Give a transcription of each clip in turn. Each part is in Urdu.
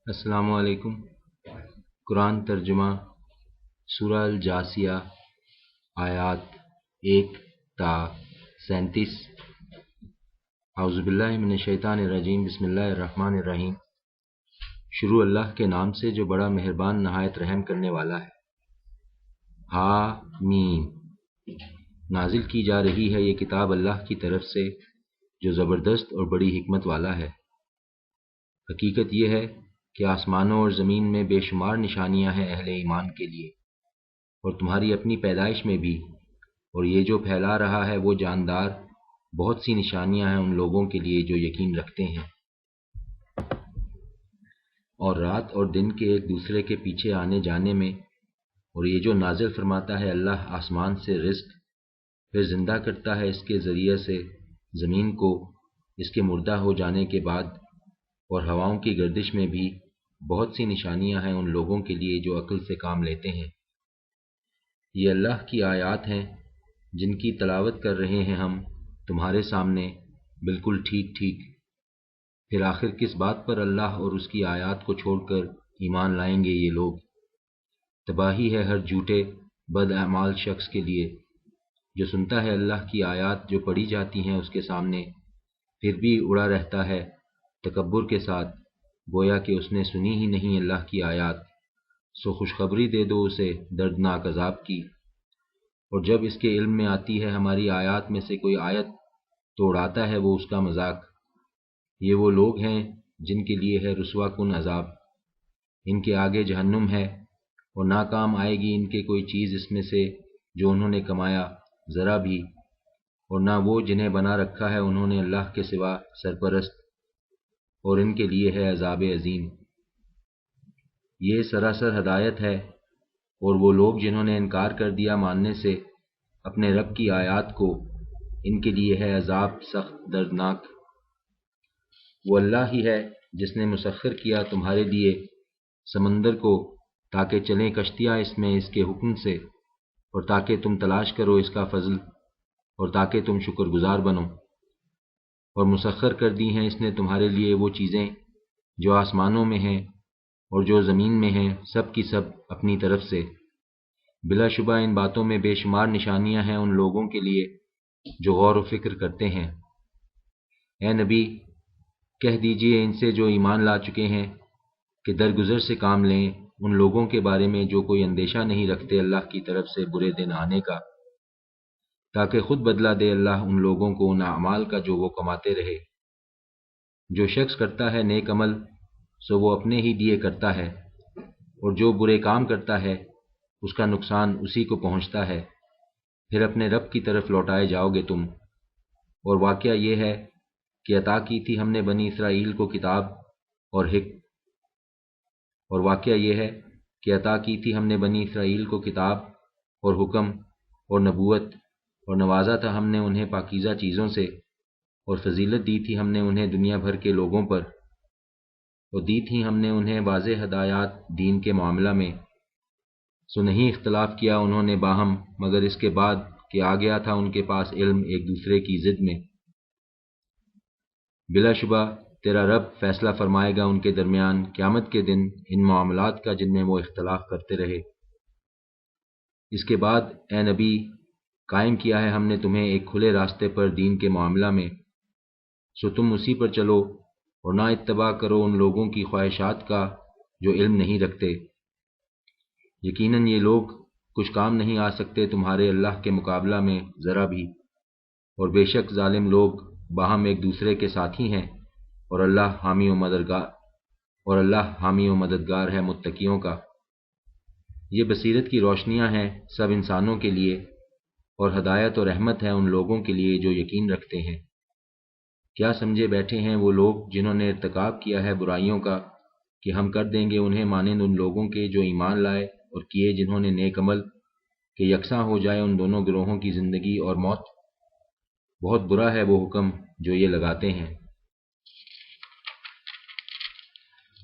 السلام علیکم۔ قرآن ترجمہ سورہ الجاثیہ آیات 1 تا 37۔ اعوذ باللہ من الشیطان الرجیم، بسم اللہ الرحمن الرحیم۔ شروع اللہ کے نام سے جو بڑا مہربان نہایت رحم کرنے والا ہے۔ حامیم، نازل کی جا رہی ہے یہ کتاب اللہ کی طرف سے جو زبردست اور بڑی حکمت والا ہے۔ حقیقت یہ ہے کہ آسمانوں اور زمین میں بے شمار نشانیاں ہیں اہل ایمان کے لیے، اور تمہاری اپنی پیدائش میں بھی، اور یہ جو پھیلا رہا ہے وہ جاندار بہت سی نشانیاں ہیں ان لوگوں کے لیے جو یقین رکھتے ہیں۔ اور رات اور دن کے ایک دوسرے کے پیچھے آنے جانے میں، اور یہ جو نازل فرماتا ہے اللہ آسمان سے رزق، پھر زندہ کرتا ہے اس کے ذریعے سے زمین کو اس کے مردہ ہو جانے کے بعد، اور ہواؤں کی گردش میں بھی بہت سی نشانیاں ہیں ان لوگوں کے لیے جو عقل سے کام لیتے ہیں۔ یہ اللہ کی آیات ہیں جن کی تلاوت کر رہے ہیں ہم تمہارے سامنے بالکل ٹھیک ٹھیک۔ پھر آخر کس بات پر اللہ اور اس کی آیات کو چھوڑ کر ایمان لائیں گے یہ لوگ؟ تباہی ہے ہر جھوٹے بد اعمال شخص کے لیے جو سنتا ہے اللہ کی آیات جو پڑھی جاتی ہیں اس کے سامنے، پھر بھی اڑا رہتا ہے تکبر کے ساتھ، گویا کہ اس نے سنی ہی نہیں اللہ کی آیات۔ سو خوشخبری دے دو اسے دردناک عذاب کی۔ اور جب اس کے علم میں آتی ہے ہماری آیات میں سے کوئی آیت تو اڑاتا ہے وہ اس کا مذاق۔ یہ وہ لوگ ہیں جن کے لیے ہے رسوا کن عذاب، ان کے آگے جہنم ہے، اور ناکام آئے گی ان کے کوئی چیز اس میں سے جو انہوں نے کمایا ذرا بھی، اور نہ وہ جنہیں بنا رکھا ہے انہوں نے اللہ کے سوا سرپرست، اور ان کے لیے ہے عذاب عظیم۔ یہ سراسر ہدایت ہے، اور وہ لوگ جنہوں نے انکار کر دیا ماننے سے اپنے رب کی آیات کو، ان کے لیے ہے عذاب سخت دردناک۔ وہ اللہ ہی ہے جس نے مسخر کیا تمہارے لیے سمندر کو تاکہ چلیں کشتیاں اس میں اس کے حکم سے، اور تاکہ تم تلاش کرو اس کا فضل، اور تاکہ تم شکر گزار بنو۔ اور مسخر کر دی ہیں اس نے تمہارے لیے وہ چیزیں جو آسمانوں میں ہیں اور جو زمین میں ہیں، سب کی سب اپنی طرف سے۔ بلا شبہ ان باتوں میں بے شمار نشانیاں ہیں ان لوگوں کے لیے جو غور و فکر کرتے ہیں۔ اے نبی، کہہ دیجئے ان سے جو ایمان لا چکے ہیں کہ درگزر سے کام لیں ان لوگوں کے بارے میں جو کوئی اندیشہ نہیں رکھتے اللہ کی طرف سے برے دن آنے کا، تاکہ خود بدلہ دے اللہ ان لوگوں کو ان اعمال کا جو وہ کماتے رہے۔ جو شخص کرتا ہے نیک عمل سو وہ اپنے ہی لیے کرتا ہے، اور جو برے کام کرتا ہے اس کا نقصان اسی کو پہنچتا ہے، پھر اپنے رب کی طرف لوٹائے جاؤ گے تم۔ اور واقعہ یہ ہے کہ عطا کی تھی ہم نے بنی اسرائیل کو کتاب اور حکم اور نبوت، اور نوازا تھا ہم نے انہیں پاکیزہ چیزوں سے، اور فضیلت دی تھی ہم نے انہیں دنیا بھر کے لوگوں پر، اور دی تھی ہم نے انہیں واضح ہدایات دین کے معاملہ میں۔ سو نہیں اختلاف کیا انہوں نے باہم مگر اس کے بعد کہ آ گیا تھا ان کے پاس علم ایک دوسرے کی ضد میں۔ بلا شبہ تیرا رب فیصلہ فرمائے گا ان کے درمیان قیامت کے دن ان معاملات کا جن میں وہ اختلاف کرتے رہے۔ اس کے بعد اے نبی، قائم کیا ہے ہم نے تمہیں ایک کھلے راستے پر دین کے معاملہ میں، سو تم اسی پر چلو، اور نہ اتباع کرو ان لوگوں کی خواہشات کا جو علم نہیں رکھتے۔ یقیناً یہ لوگ کچھ کام نہیں آ سکتے تمہارے اللہ کے مقابلہ میں ذرا بھی، اور بے شک ظالم لوگ باہم ایک دوسرے کے ساتھی ہیں، اور اللہ حامی و مددگار ہے متقیوں کا۔ یہ بصیرت کی روشنیاں ہیں سب انسانوں کے لیے، اور ہدایت و رحمت ہے ان لوگوں کے لیے جو یقین رکھتے ہیں۔ کیا سمجھے بیٹھے ہیں وہ لوگ جنہوں نے ارتکاب کیا ہے برائیوں کا کہ ہم کر دیں گے انہیں مانند ان لوگوں کے جو ایمان لائے اور کیے جنہوں نے نیک عمل، کہ یکساں ہو جائے ان دونوں گروہوں کی زندگی اور موت۔ بہت برا ہے وہ حکم جو یہ لگاتے ہیں۔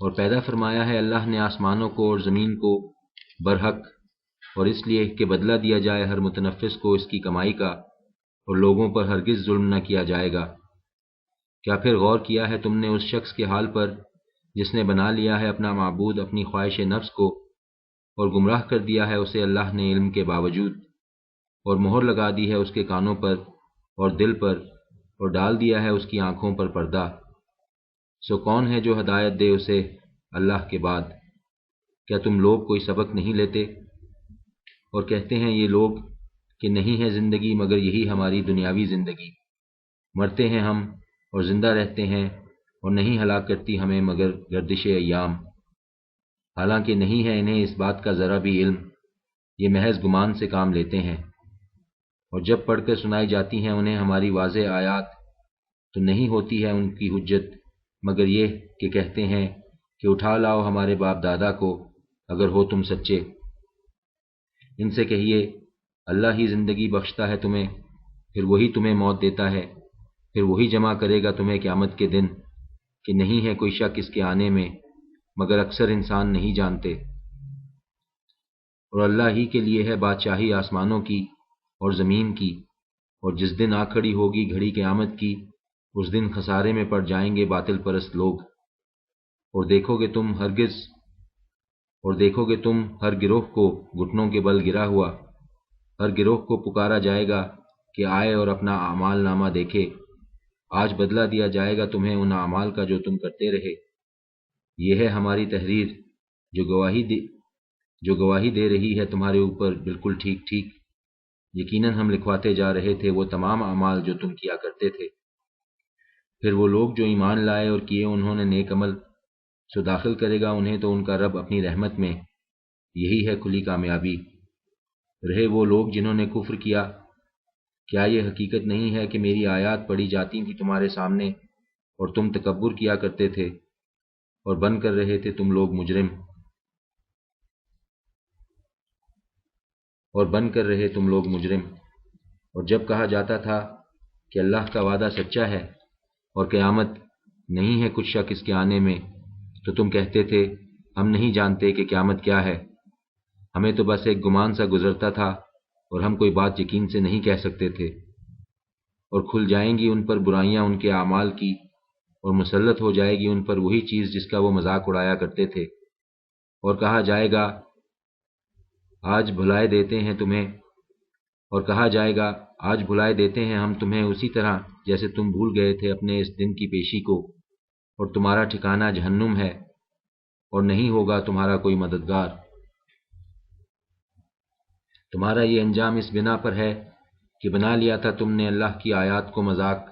اور پیدا فرمایا ہے اللہ نے آسمانوں کو اور زمین کو برحق، اور اس لیے کہ بدلہ دیا جائے ہر متنفس کو اس کی کمائی کا، اور لوگوں پر ہرگز ظلم نہ کیا جائے گا۔ کیا پھر غور کیا ہے تم نے اس شخص کے حال پر جس نے بنا لیا ہے اپنا معبود اپنی خواہش نفس کو اور گمراہ کر دیا ہے اسے اللہ نے علم کے باوجود، اور مہر لگا دی ہے اس کے کانوں پر اور دل پر، اور ڈال دیا ہے اس کی آنکھوں پر پردہ، سو کون ہے جو ہدایت دے اسے اللہ کے بعد؟ کیا تم لوگ کوئی سبق نہیں لیتے؟ اور کہتے ہیں یہ لوگ کہ نہیں ہے زندگی مگر یہی ہماری دنیاوی زندگی، مرتے ہیں ہم اور زندہ رہتے ہیں، اور نہیں ہلاک کرتی ہمیں مگر گردش ایام، حالانکہ نہیں ہے انہیں اس بات کا ذرا بھی علم، یہ محض گمان سے کام لیتے ہیں۔ اور جب پڑھ کر سنائی جاتی ہیں انہیں ہماری واضح آیات تو نہیں ہوتی ہے ان کی حجت مگر یہ کہ کہتے ہیں کہ اٹھا لاؤ ہمارے باپ دادا کو اگر ہو تم سچے۔ ان سے کہیے اللہ ہی زندگی بخشتا ہے تمہیں، پھر وہی تمہیں موت دیتا ہے، پھر وہی جمع کرے گا تمہیں قیامت کے دن، کہ نہیں ہے کوئی شک اس کے آنے میں مگر اکثر انسان نہیں جانتے۔ اور اللہ ہی کے لیے ہے بادشاہی آسمانوں کی اور زمین کی، اور جس دن آ کھڑی ہوگی گھڑی قیامت کی اس دن خسارے میں پڑ جائیں گے باطل پرست لوگ۔ اور دیکھو گے تم ہر گروہ کو گھٹنوں کے بل گرا ہوا، ہر گروہ کو پکارا جائے گا کہ آئے اور اپنا اعمال نامہ دیکھے، آج بدلہ دیا جائے گا تمہیں ان اعمال کا جو تم کرتے رہے۔ یہ ہے ہماری تحریر جو گواہی دے رہی ہے تمہارے اوپر بالکل ٹھیک ٹھیک، یقیناً ہم لکھواتے جا رہے تھے وہ تمام اعمال جو تم کیا کرتے تھے۔ پھر وہ لوگ جو ایمان لائے اور کیے انہوں نے نیک عمل، سو داخل کرے گا انہیں تو ان کا رب اپنی رحمت میں، یہی ہے کھلی کامیابی۔ رہے وہ لوگ جنہوں نے کفر کیا، کیا یہ حقیقت نہیں ہے کہ میری آیات پڑھی جاتی تھیں تمہارے سامنے اور تم تکبر کیا کرتے تھے اور بن کر رہے تھے تم لوگ مجرم۔ اور جب کہا جاتا تھا کہ اللہ کا وعدہ سچا ہے اور قیامت نہیں ہے کچھ شک اس کے آنے میں، تو تم کہتے تھے ہم نہیں جانتے کہ قیامت کیا ہے، ہمیں تو بس ایک گمان سا گزرتا تھا اور ہم کوئی بات یقین سے نہیں کہہ سکتے تھے۔ اور کھل جائیں گی ان پر برائیاں ان کے اعمال کی، اور مسلط ہو جائے گی ان پر وہی چیز جس کا وہ مذاق اڑایا کرتے تھے، اور کہا جائے گا آج بھلائے دیتے ہیں ہم تمہیں اسی طرح جیسے تم بھول گئے تھے اپنے اس دن کی پیشی کو، اور تمہارا ٹھکانہ جہنم ہے اور نہیں ہوگا تمہارا کوئی مددگار۔ تمہارا یہ انجام اس بنا پر ہے کہ بنا لیا تھا تم نے اللہ کی آیات کو مذاق،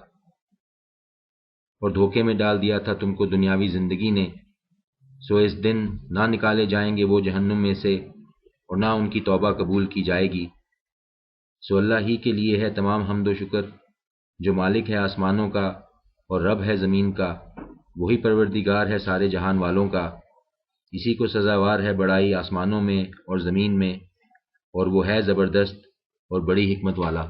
اور دھوکے میں ڈال دیا تھا تم کو دنیاوی زندگی نے، سو اس دن نہ نکالے جائیں گے وہ جہنم میں سے اور نہ ان کی توبہ قبول کی جائے گی۔ سو اللہ ہی کے لیے ہے تمام حمد و شکر، جو مالک ہے آسمانوں کا اور رب ہے زمین کا، وہی پروردگار ہے سارے جہان والوں کا، اسی کو سزاوار ہے بڑائی آسمانوں میں اور زمین میں، اور وہ ہے زبردست اور بڑی حکمت والا۔